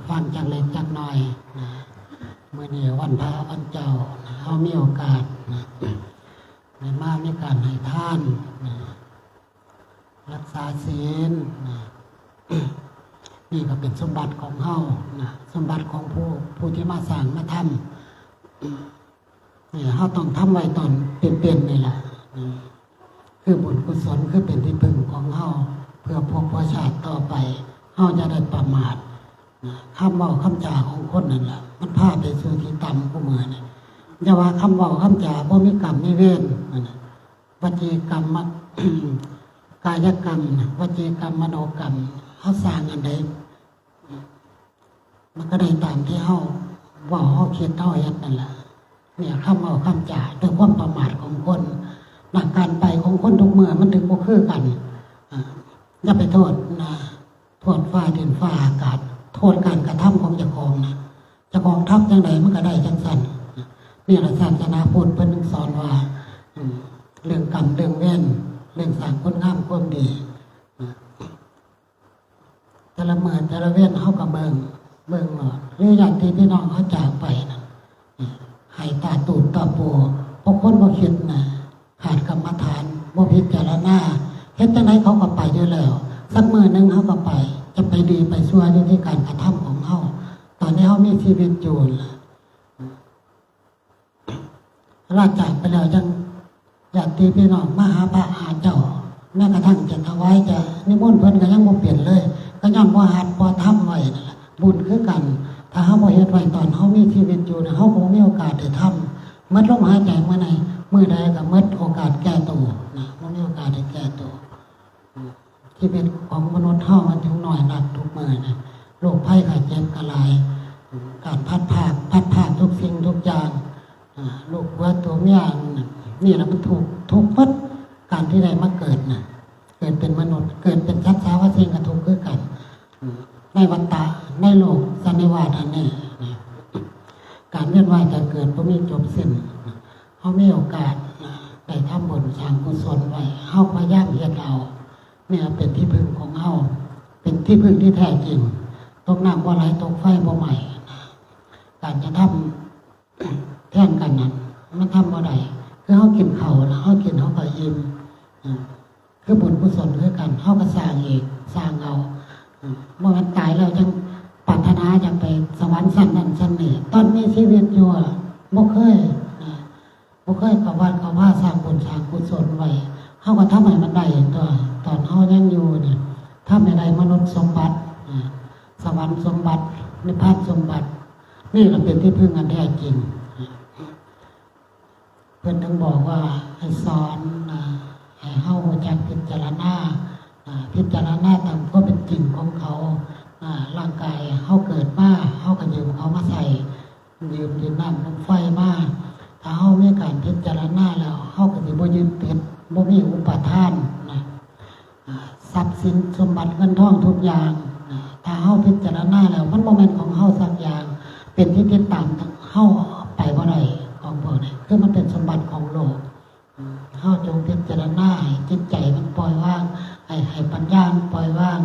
ฟังจากเล็กจากน้อยนะเมื่อนี้วันพระวันเจ้าเขามีโอกาสนะในมามีการให้ทานนะรักษาศีลนะนี่ก็เป็นสมบัติของเฮานะสมบัติของผู้ที่มาสร้างมาทำนี่เฮาต้องทำไว้ตอนเป็นนี่แหละคือบุญกุศลคือเป็นที่พึ่งของเฮาเพื่อพวกประชาติต่อไปเฮาจะได้ประมาทคำเว้าคำจาของคนนั่นแหละมันพาไปสู่ที่ต่ำผู้เมื่อนี่อย่าว่าคำเว้าคำจาบ่มีกรรมมีเวรวจีกรรมกายกรรมวจีกรรมมโนกรรมเฮาสร้างอันใดมันก็ได้ตามที่เฮาเว้าเฮาคิดเฮาเฮ็ดนั่นแหละเนี่ยคำเว้าคำจาด้วยความประมาทของคนหลักการไปของคนทุกเมื่อมันถึงบ่คือกันอย่าไปโทษนะโทษฟ้าดินฟ้าอากาศโทษการกระทำของเจ้าของนะเจ้าของทำจังใดมันก็ได้จังสั่นนี่แหละศาสนาพุทธเพิ่นสอนว่าเรื่องกรรมเรื่องเวรเรื่องสร้างคุณงามความดีแต่ละเมื่อแต่ละเวรเฮาก็เบิ่งหมดหรืออย่างที่พี่น้องเขาจากไปนะให้ตาตูดตาโปพวกคนบ่คิดนะขาดกรรมฐานบ่พิจารณาเฮ็ดจังไดเขาก็ไปอยู่แล้วสักมื้อนึงเขาก็ไปจะไปดีไปชั่วอยู่ที่การกระทำของเฮาตอนนี้เฮามีชีวิตอยู่ล่ะลาจากไปแล้วจังญาติพี่น้องมาหาพระหาเจ้าแม้กระทั่งจะถวายจะนิมนต์เพิ่นก็ยังบ่เปลี่ยนเลยก็ย้อนบ่หัดบ่ทำไว้นั่นแหละบุญคือกันถ้าเฮาบ่เฮ็ดไว้ตอนเฮามีชีวิตอยู่นะเฮาคงมีโอกาสได้ทำลมหายใจเมื่อใดมื้อใดก็หมดโอกาสแก้ตัวนะบ่มีโอกาสได้แก้ตัวชีวิตของมนุษย์เฮามันถึงน้อยนักทุกมื้อนะโรคภัยไข้เจ็บก็หลายการพัดภาคทุกสิ่งทุกอย่างลูกว่าตัวเมียนี่แหละมันถูกพัดการที่ได้มาเกิดนะเกิดเป็นมนุษย์เกิดเป็นสัตว์สาวสิ่งกระทุกคือกันในวัฏฏะในโลกสันนิวาสอันนี้การเวียนว่ายจะเกิดบ่มีจบสิ้นเฮามีโอกาสได้ทำบุญสร้างกุศลไว้เฮาพยายามเฮ็ดเอาเนี่ยเป็นที่พึ่งของเฮาเป็นที่พึ่งที่แท้จริงตกน้ำบ่ไหลตกไฟบ่ไหม้การจะทำแทนกันนั้นมันทำบ่ได้คือเฮากินข้าวแล้วเฮากินเฮาก็อิ่มคือบุญกุศลคือกันเฮาก็สร้างอีกสร้างเอาเมื่อมันตายแล้วจังปรารถนาจะไปสวรรค์ชั้นนั้นชั้นนี้ตอนมีชีวิตอยู่บ่เคยเข้าวัดเข้าว่าสร้างบุญสร้างกุศลไว้เฮาก็ทำให้มันได้ตัวตอนเฮายังอยู่เนี่ยทำให้ได้มนุษย์สมบัติสวรรค์สมบัตินิพพานสมบัตินี่เราเป็นที่พึ่งอันแท้จริงเพิ่นถึงบอกว่าให้สอนให้เฮาจักพิจารณาตามความเป็นจริงของเขาร่างกายเฮาเกิดมาเฮาก็ยืมเขามาใส่ยืมดินน้ำลมไฟมาถ้าเฮามีการพิจารณาแล้วเฮาก็สิบ่ยึดติดบ่มีอุปทานทรัพย์สินสมบัติเงินทองทุกอย่างถ้าเฮาพิจารณาแล้วมันบ่แม่นของเฮาสักอย่างเป็นที่ติดตามเฮาไปบ่ได้ของพวกนี้คือมันเป็นสมบัติของโลกเฮาจงพิจารณาให้จิตใจมันปล่อยวางให้ปัญญาปล่อยวาง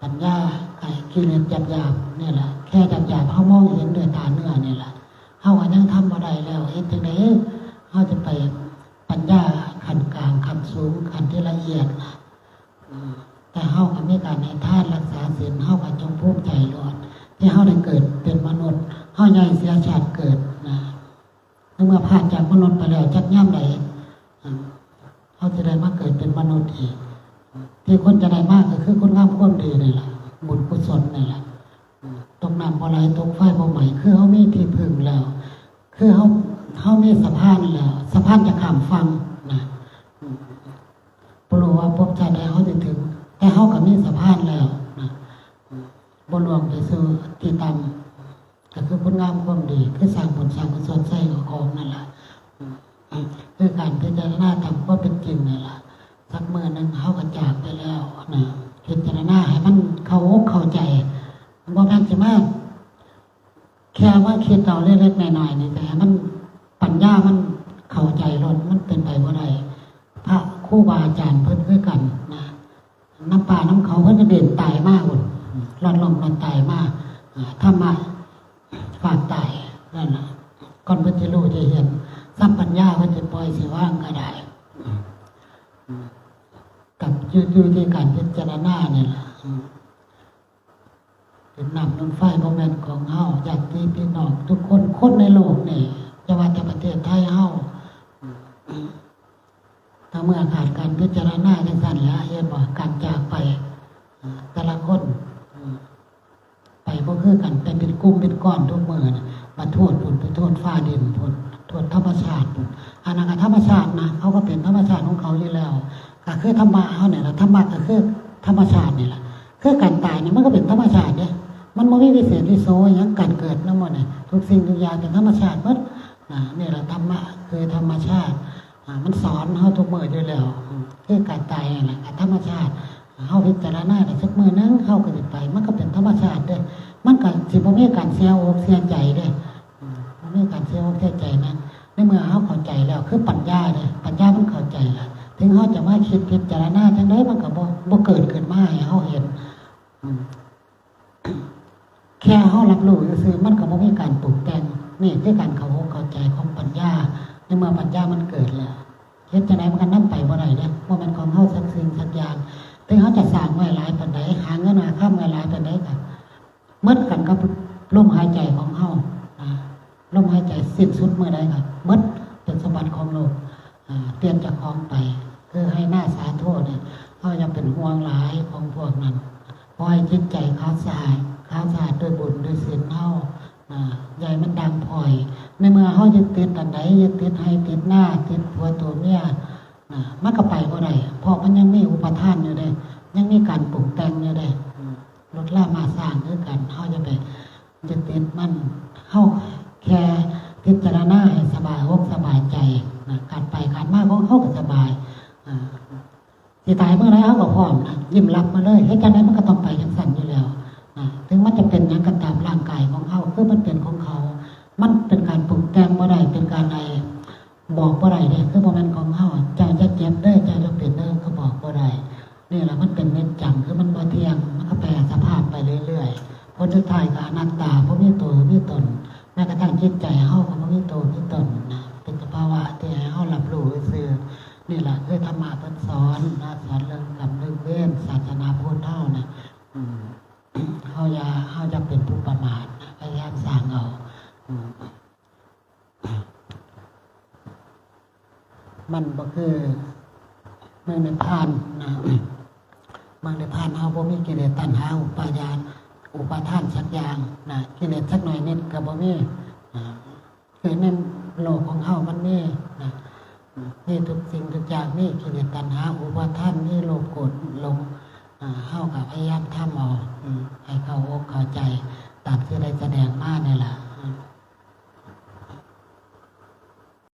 ปัญญาให้กิเลสหยาบๆนี่แหละแค่หยาบๆเฮามองเห็นด้วยตาเนื้อนี่แหละเฮาก็ยังทำบ่ได้แล้วเฮ็ดจังได๋เฮาจะไปปัญญาขั้นกลางขั้นสูงขั้นที่ละเอียดแต่เฮาก็มีการให้ทานรักษาศีลเฮาก็จงภูมิใจโลดที่เฮาได้เกิดเป็นมนุษย์เฮาใหญ่เสียชาติเกิดเมื่อผ่านจากมนุษย์ไปแล้วจักย่ำใดเขาจะได้มาเกิดเป็นมนุษย์อีกที่คนจะได้มากก็คือคนงามความดีนี่แหละบุญกุศลนี่แหละตกน้ำบ่ไหลตกไฟบ่ไหม้คือเขามีที่พึ่งแล้วคือเขามีสะพานแล้วสะพานจะข้ามฟังนะบ่รู้ว่าพบชาติใดเขาจะถึงแต่เขาก็มีสะพานแล้วนะบ่ลวงไปสู่ที่ต่ำก็คือผลงามความดีคือสร้างบุญสร้างกุศลใส่ของนั่นแหละคือการพิจารณาทำก็เป็นจริงนี่แหละสักมื้อนึงเขาก็จากไปแล้วนะพิจารณาให้มันเข้าอกเข้าใจบ่แม่นสิมาแค่ว่าคิดเอาเล็กๆน้อยๆนี่แต่มันปัญญามันเข้าใจรถมันเป็นไปบ่ได้พระครูบาอาจารย์เพิ่นคือกันนะน้ำป่าน้ำเขาเพิ่นจะเด่นตายมากพุ่น รอดลมรอดตายมาถ้ามาฝากตายนั่นน่ะก่อนเพิ่นจะรู้จะเห็นสัมปัญญาเพิ่นจะปล่อยสิว่างก็ได้กับอยู่ที่การพิจารณานี่ล่ะเป็นน้ำลมไฟบ่แม่นของเฮาญาติพี่น้องทุกคนในโลกนี่จะว่าแต่ประเทศไทยเฮาถ้าเมื่อขาดการพิจารณาจังซั่นแล้วเห็นบ่การจากไปแต่ละคนไปบ่คือกันเป็นกลุ่มเป็นก้อนทุกมื้อน่ะมาโทษพุ่นไปโทษฟ้าดินพุ่นโทษธรรมชาติพุ่นอันนั้นก็ธรรมชาตินะเขาก็เป็นธรรมชาติของเขาอยู่แล้วก็คือธรรมะเฮาเนี่ยล่ะธรรมะก็คือธรรมชาตินี่ล่ะคือการตายนี่มันก็เป็นธรรมชาติเด้มันบ่มีวิเศษวิโสหยังการเกิดนำหมดนี่ทุกสิ่งทุกอย่างเป็นธรรมชาติหมดนี่ล่ะธรรมะคือธรรมชาติมันสอนเฮาทุกมื้ออยู่แล้วคือการตายนี่แหละธรรมชาติเฮาพิจารณาได้สักมื้อนึงเฮาก็สิไปมันก็เป็นธรรมชาติเด้มันก็สิบ่มีการเสียอกเสียใจเด้บ่มีการเสียอกเสียใจนะในเมื่อเฮาเข้าใจแล้วคือปัญญาเด้ปัญญามันเข้าใจล่ะถึงเฮาจะมาคิดพิจารณาจังได๋มันก็บ่เกิดขึ้นมาให้เฮาเห็นแค่เฮารับรู้ซื่อๆมันก็บ่มีการปรุงแต่งนี่คือการเข้าใจของปัญญาในเมื่อปัญญามันเกิดแล้วเฮ็ดจังได๋มันก็นำไปบ่ได้เด้บ่แม่นของเฮาสักสิ่งสักอย่างถึงเฮาจะสร้างไว้หลายปานใดหาเงินหาค่าไว้หลายปานใดก็หมดกันกับลมหายใจของเฮาลมหายใจสิ้นสุดเมื่อใดก็หมดเป็นสมบัติของโลกเปลี่ยนจากของไปคือให้หน้าสาธุเนี่ยเฮาอย่าเป็นห่วงหลายของพวกนั้นขอให้จิตใจขาวสะอาดด้วยบุญด้วยศีลเฮาใหญ่มันดังพลอยในเมื่อเฮายึดติดอันใดยึดติดให้ติดหน้าติดผัวตัวเมียมันก็ไปบ่ได้เพราะมันยังมีอุปทานอยู่เด้ยังมีการปรุงแต่งอยู่เด้ลดละมาสร้างคือกันเฮาจะไปยึดติดมันเฮาแค่พิจารณาให้สบายอกสบายใจการไปการมาของเฮาก็สบายสิตายเมื่อไรเฮาก็พร้อมยิ้มรับมาเลยเฮ็ดจังได๋มันก็ต้องไปจังซั่นอยู่แล้วถึงมันจะเป็นหยังก็ตามร่างกายของเฮาคือมันเป็นของเขามันเป็นการปรุงแต่งบ่ได้เป็นการบอกบ่ได้เด้คือบ่แม่นของเฮาเจ้าจะเจ็บเด้อเจ้าจะเป็นเด้อก็บอกบ่ได้นี่ล่ะมันเป็นนิจจังคือมันบ่เที่ยงมันก็แปรสภาพไปเรื่อยๆผลสุดท้ายก็อนัตตาบ่มีตัวมีตนแม้กระทั่งจิตใจเฮาก็บ่มีตัวมีตนเป็นสภาวะที่ให้เฮารับรู้ซื่อนี่ล่ะคือธรรมะเพิ่นสอนสอนเรื่องกรรมเรื่องเวรศาสนาพุทธเฮาน่ะเฮาอย่าเป็นผู้ประมาทพยายามสร้างเอามันบ่คือเมืองนิพพานนะเมืองนิพพานเฮาบ่มีกิเลสตัณหาอุปาทานสักอย่างกิเลสสักหน่อยนิดก็บ่มีคือในโลกของเฮามันมีมีทุกสิ่งทุกอย่างมีกิเลสตัณหาอุปาทานมีโลภโกรธหลงเฮาก็พยายามทำเอาให้เข้าอกเข้าใจตามที่ได้แส